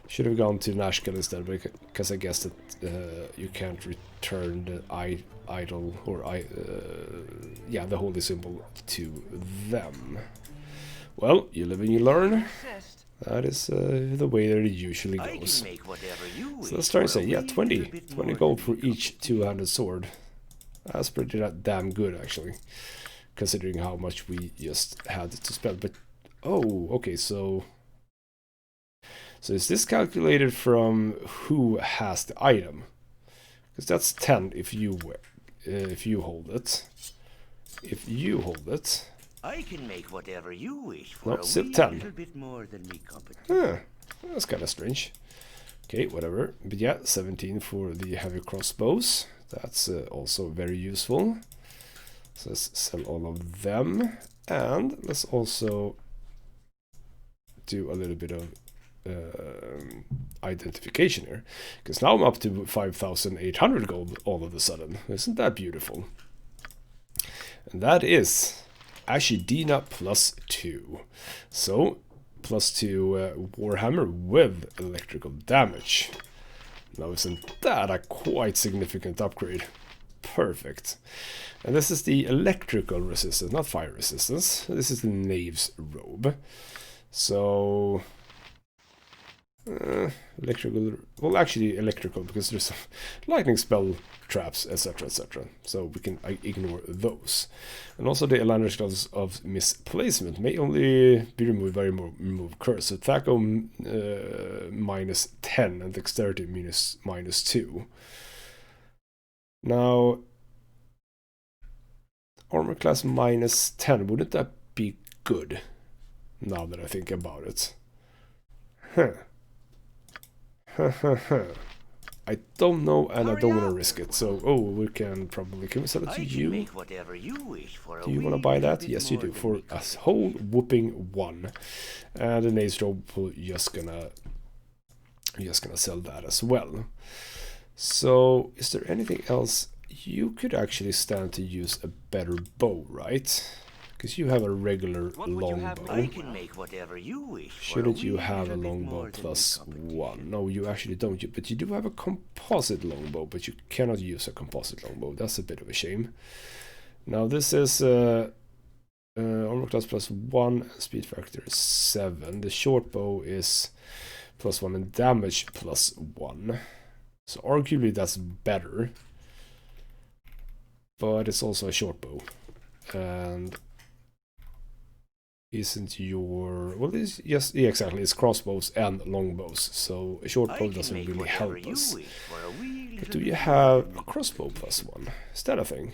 Nashkel instead, because I guess that you can't return the idol or yeah, the holy symbol to them. Well, you live and you learn. That is the way that it usually goes. So let's try and say, yeah, 20 gold for each two-handed sword. That's pretty damn good, actually, considering how much we just had to spend. But oh, okay, so is this calculated from who has the item? Because that's 10 if you hold it. If you hold it. I can make whatever you wish for No, still 10. little bit more than me competent. Huh, that's kind of strange. Okay, whatever. But yeah, 17 for the heavy crossbows. That's also very useful. So let's sell all of them. And let's also do a little bit of identification here. Because now I'm up to 5,800 gold all of a sudden. Isn't that beautiful? And that is Ashidina +2. So, +2 Warhammer with electrical damage. Now isn't that a quite significant upgrade? Perfect. And this is the electrical resistance, not fire resistance. This is the Knave's robe. So electrical, well, actually electrical, because there's some lightning spell traps, etc, etc, so we can ignore those. And also the Elanders gloves of misplacement may only be removed by remove curse. So Thaco -10 and dexterity -2. Now armor class -10, wouldn't that be good? Now that I think about it. I don't know, and I don't want to risk it. So, oh, we can probably... Can we sell it I to can you? make whatever you wish for a Do you want to wee buy little that? bit Yes, you more do. than For me a company. whole whooping 1. And an ace drop, we're just gonna sell that as well. So, is there anything else? You could actually stand to use a better bow, right? Because you have a regular longbow. I can make whatever you wish for a Shouldn't you wee have a little bit longbow more than me plus competition. 1? No, you actually don't. But you do have a composite longbow, but you cannot use a composite longbow. That's a bit of a shame. Now this is armor class plus 1, speed factor is 7. The short bow is plus 1 and damage plus 1. So arguably that's better. But it's also a short bow. And isn't your... Well, it's, yes, yeah, exactly. It's crossbows and longbows. So a short bow doesn't really help us. But do you have a crossbow plus 1? Is that a thing?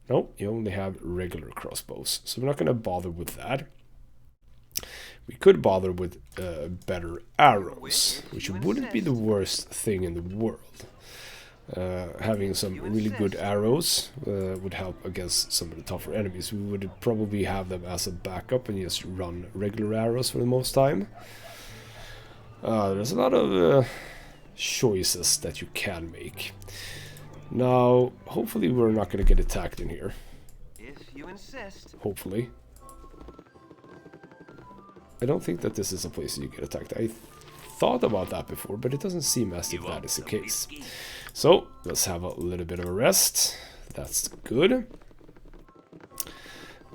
No, you only have regular crossbows. So we're not going to bother with that. We could bother with better arrows, which wouldn't be the worst thing in the world. Having some really good arrows would help against some of the tougher enemies. We would probably have them as a backup and just run regular arrows for the most time. There's a lot of choices that you can make. Now, hopefully we're not going to get attacked in here. If you insist. Hopefully. I don't think that this is a place you get attacked. I thought about that before, but it doesn't seem as if that is the case. So, let's have a little bit of a rest. That's good.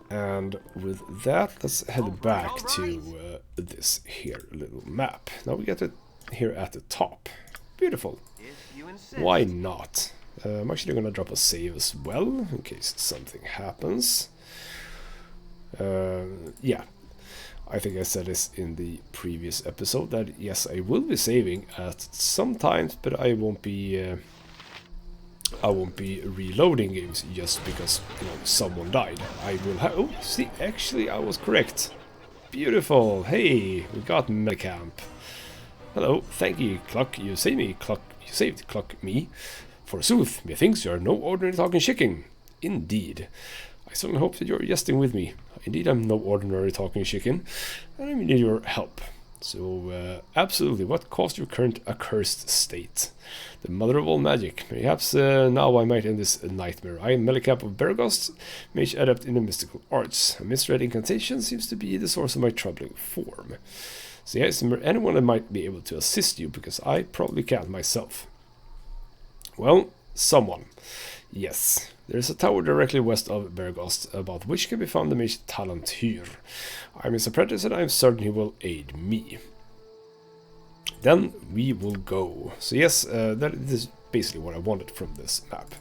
And with that, let's head back to this here little map. Now we get it here at the top. Beautiful. If you insist. Why not? I'm actually going to drop a save as well, in case something happens. Yeah. I think I said this in the previous episode that yes, I will be saving at some times, but I won't be reloading games just because, you know, someone died. I will have... Oh, see, actually I was correct. Beautiful. Hey, we got Melicamp. Hello, thank you, Cluck. You saved Cluck me. Forsooth, methinks you are no ordinary talking chicken. Indeed. I certainly hope that you're jesting with me. Indeed, I'm no ordinary talking chicken, and I need your help. So, absolutely, what caused your current accursed state? The mother of all magic. Perhaps now I might end this nightmare. I am Melicap of Bergost, mage adept in the mystical arts. A misread incantation seems to be the source of my troubling form. So, yes, is there anyone that might be able to assist you, because I probably can't myself. Well, someone. Yes. There is a tower directly west of Bergost, about which can be found the mage Talantyr. I am his apprentice and I am certain he will aid me. Then we will go. So yes, that is basically what I wanted from this map.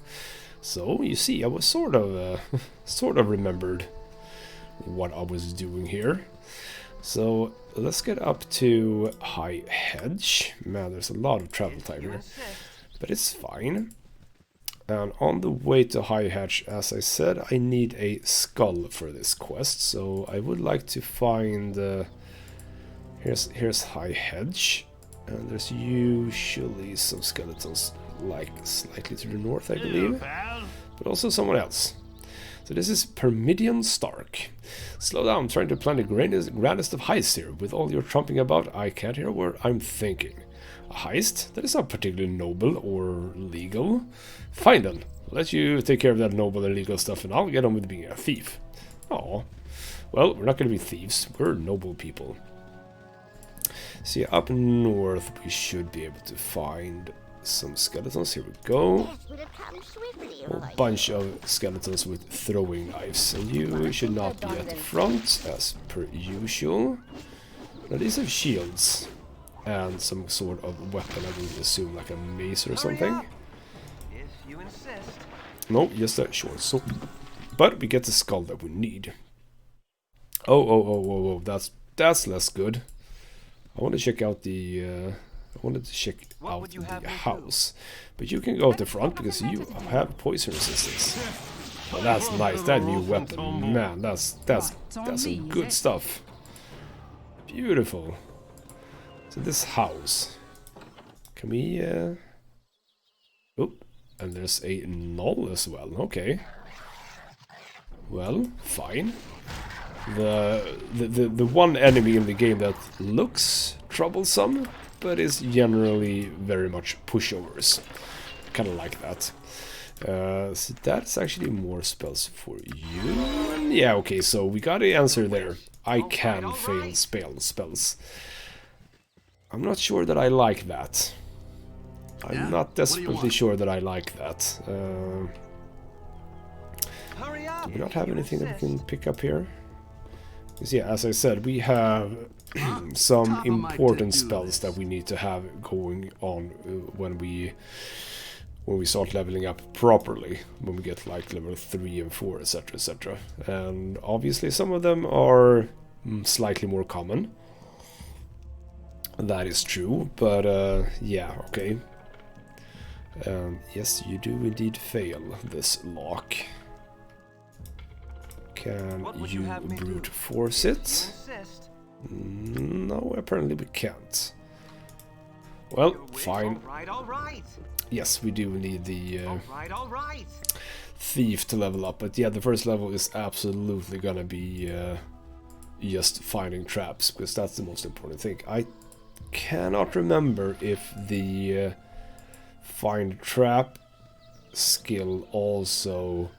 So you see, I was sort of remembered what I was doing here. So let's get up to High Hedge. Man, there's a lot of travel time here, but it's fine. And on the way to High Hedge, as I said, I need a skull for this quest. So I would like to find... here's High Hedge. And there's usually some skeletons, like slightly to the north, I believe. But also someone else. So this is Permidian Stark. Slow down, trying to plan the grandest of heists here. With all your trumping about, I can't hear what I'm thinking. A heist? That is not particularly noble or legal. Fine then. I'll let you take care of that noble and legal stuff and I'll get on with being a thief. Oh, well, we're not going to be thieves. We're noble people. See, up north we should be able to find some skeletons. Here we go. A bunch of skeletons with throwing knives. And you should not be at the front, as per usual. Now these have shields. And some sort of weapon, I would assume, like a mace or something. If you insist. No, just a short sword. But we get the skull that we need. Oh, that's less good. I want to check out the... I wanted to check out the house. But you can go at the front because you have poison resistance. Oh, that's nice. That new weapon, man, that's some good stuff. Beautiful. So this house, can we Oh, and there's a null as well. Okay. Well, fine. The one enemy in the game that looks troublesome, but is generally very much pushovers. Kind of like that. So that's actually more spells for you. Yeah, okay, so we got the answer there. I can fail spells. I'm not sure that I like that. I'm not desperately sure that I like that. Do we not have anything that we can pick up here? Because yeah, as I said, we have some important spells that we need to have going on when we start leveling up properly, when we get like level 3 and 4, etc, etc. And obviously some of them are slightly more common. That is true, but yeah, okay. Yes, you do indeed fail this lock. Can you brute force it? No, apparently we can't. Well, fine. All right. Yes, we do need the thief to level up, but yeah, the first level is absolutely gonna be just finding traps, because that's the most important thing. I cannot remember if the find trap skill also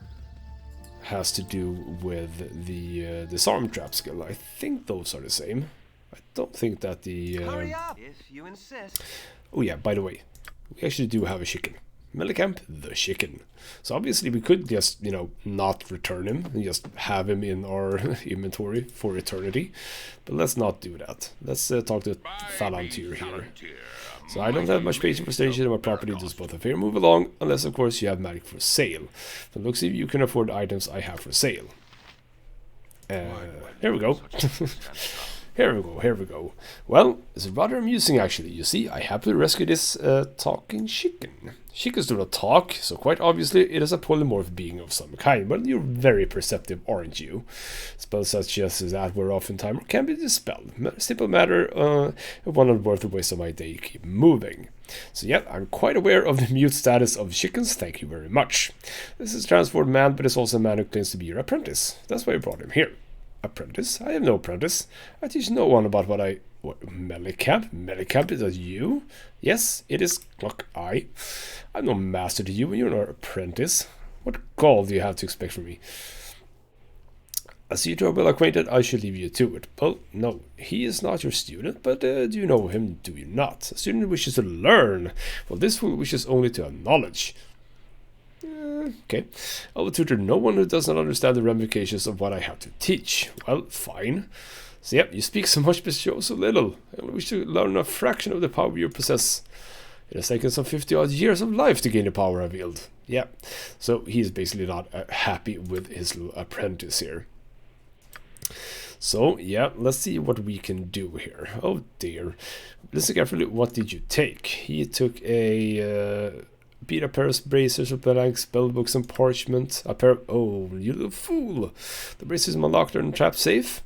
has to do with the disarm trap skill. I think those are the same. I don't think that the... Hurry up if you insist. Oh yeah, by the way, we actually do have a chicken. Melicamp, the chicken. So obviously we could just, you know, not return him and just have him in our inventory for eternity. But let's not do that. Let's talk to Thalantir here. So I don't have much patience for station and my property does both of here. Move along, unless of course you have magic for sale. But looks like you can afford items I have for sale. Here we go. Here we go. Well, it's rather amusing actually. You see, I happily rescued this talking chicken. Chickens do not talk, so quite obviously it is a polymorph being of some kind. Well, you're very perceptive, aren't you? Spells such as that were oftentimes can be dispelled. Simple matter, one not worth the waste of my day. Keep moving. So yeah, I'm quite aware of the mute status of chickens, thank you very much. This is transformed man, but it's also a man who claims to be your apprentice. That's why I brought him here. Apprentice? I have no apprentice. I teach no one about what I... What, Melicamp? Melicamp, is that you? Yes, it is. Look, I'm no master to you, and you're no apprentice. What gall do you have to expect from me? As you two are well acquainted, I should leave you to it. Well, no, he is not your student, but do you know him, do you not? A student wishes to learn, while this fool wishes only to acknowledge. Okay, I will tutor no one who does not understand the ramifications of what I have to teach. Well, fine. So yeah, you speak so much but show so little. I wish to learn a fraction of the power you possess. It has taken some 50 odd years of life to gain the power revealed. Yeah, so he's basically not happy with his little apprentice here. So yeah, let's see what we can do here. Oh dear. Listen carefully, what did you take? He took a... beat a pair of bracers with blank spellbooks and parchment. A pair of... Oh, you little fool! The bracers are locked and trapped safe.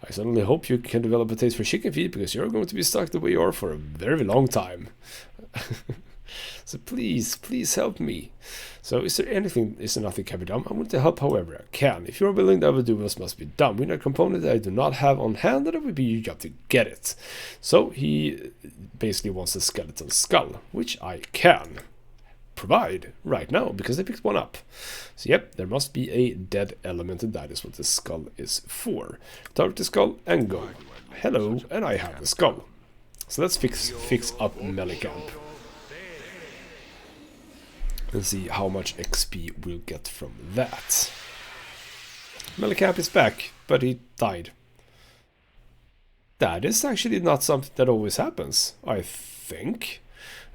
I certainly hope you can develop a taste for chicken feet, because you're going to be stuck the way you are for a very long time. So please help me. So is there nothing can be done? I want to help however I can. If you're willing, that will do what must be done. We need a component that I do not have on hand, and it would be your job to get it. So he basically wants a skeleton skull, which I can provide right now because I picked one up. So yep, there must be a dead element, and that is what the skull is for. Target the skull and go. Hello, and I have the skull. So let's fix up Melicamp and see how much XP we'll get from that. Melicamp is back, but he died. That is actually not something that always happens, I think.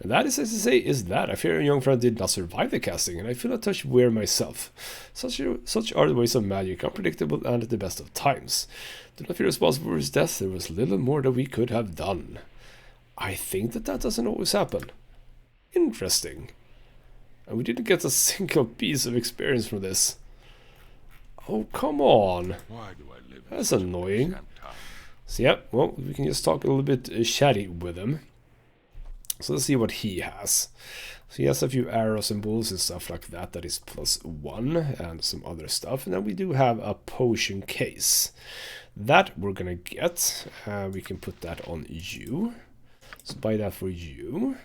And that is, as I say, is that. I fear a young friend did not survive the casting, and I feel a touch weary myself. Such are the ways of magic, unpredictable and at the best of times. Do not feel responsible for his death, there was little more that we could have done. I think that doesn't always happen. Interesting. And we didn't get a single piece of experience from this. Oh, come on. That's annoying. So yeah, well, we can just talk a little bit chatty with him. So let's see what he has. So he has a few arrows and bolts and stuff like that. That is +1 and some other stuff. And then we do have a potion case. That we're gonna get. We can put that on you. So buy that for you.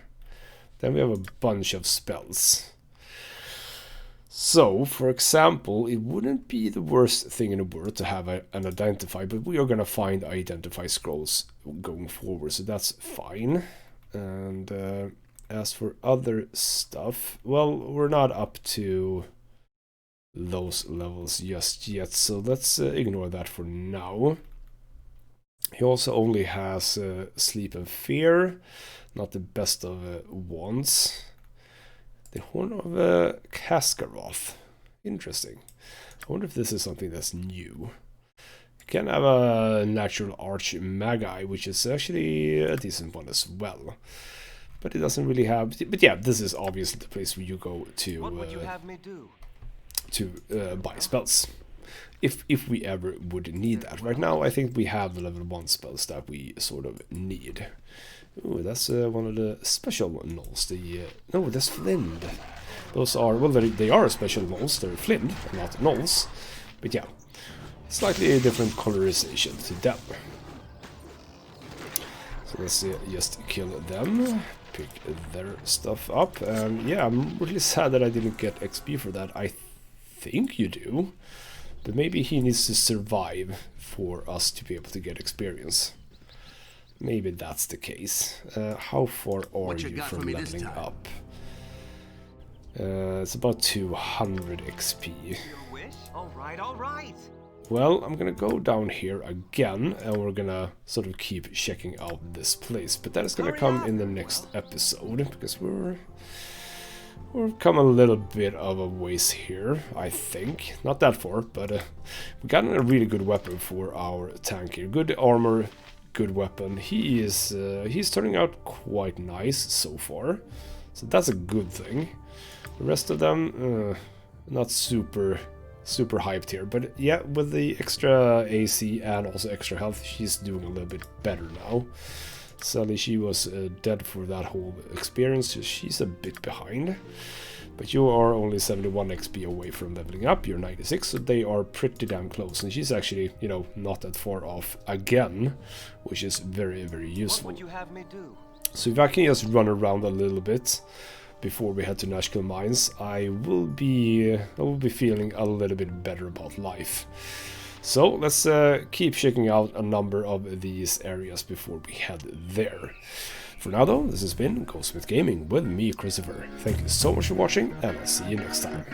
Then we have a bunch of spells. So, for example, it wouldn't be the worst thing in the world to have an identify, but we are gonna find identify scrolls going forward, so that's fine. And as for other stuff, well, we're not up to those levels just yet, so let's ignore that for now. He also only has sleep and fear, not the best of wands. The Horn of Kaskaroth. Interesting. I wonder if this is something that's new. You can have a natural arch magi, which is actually a decent one as well. But it doesn't really have... But yeah, this is obviously the place where you go to... What would you have me do? To buy spells. If we ever would need that. Right now, I think we have the level 1 spells that we sort of need. Ooh, that's one of the special knolls. No, that's flint. Those are, well, they are special knolls. They're flint, not knolls. But yeah, slightly a different colorization to them. So let's just kill them, pick their stuff up. And yeah, I'm really sad that I didn't get XP for that. I think you do, but maybe he needs to survive for us to be able to get experience. Maybe that's the case. How far are you from leveling up? It's about 200 XP. Your wish? All right. Well, I'm gonna go down here again, and we're gonna sort of keep checking out this place. But that is gonna come in the next episode, because we've come a little bit of a ways here, I think. Not that far, but we got a really good weapon for our tank here. Good armor. Good weapon. He's turning out quite nice so far, so that's a good thing. The rest of them not super hyped here, but yeah, with the extra AC and also extra health, she's doing a little bit better now. Sadly, she was dead for that whole experience, so she's a bit behind. But you are only 71 XP away from leveling up, you're 96, so they are pretty damn close. And she's actually, you know, not that far off again, which is very, very useful. What would you have me do? So if I can just run around a little bit before we head to Nashkel Mines, I will be feeling a little bit better about life. So let's keep checking out a number of these areas before we head there. For now though, this has been Goldsmith Gaming with me, Christopher. Thank you so much for watching, and I'll see you next time.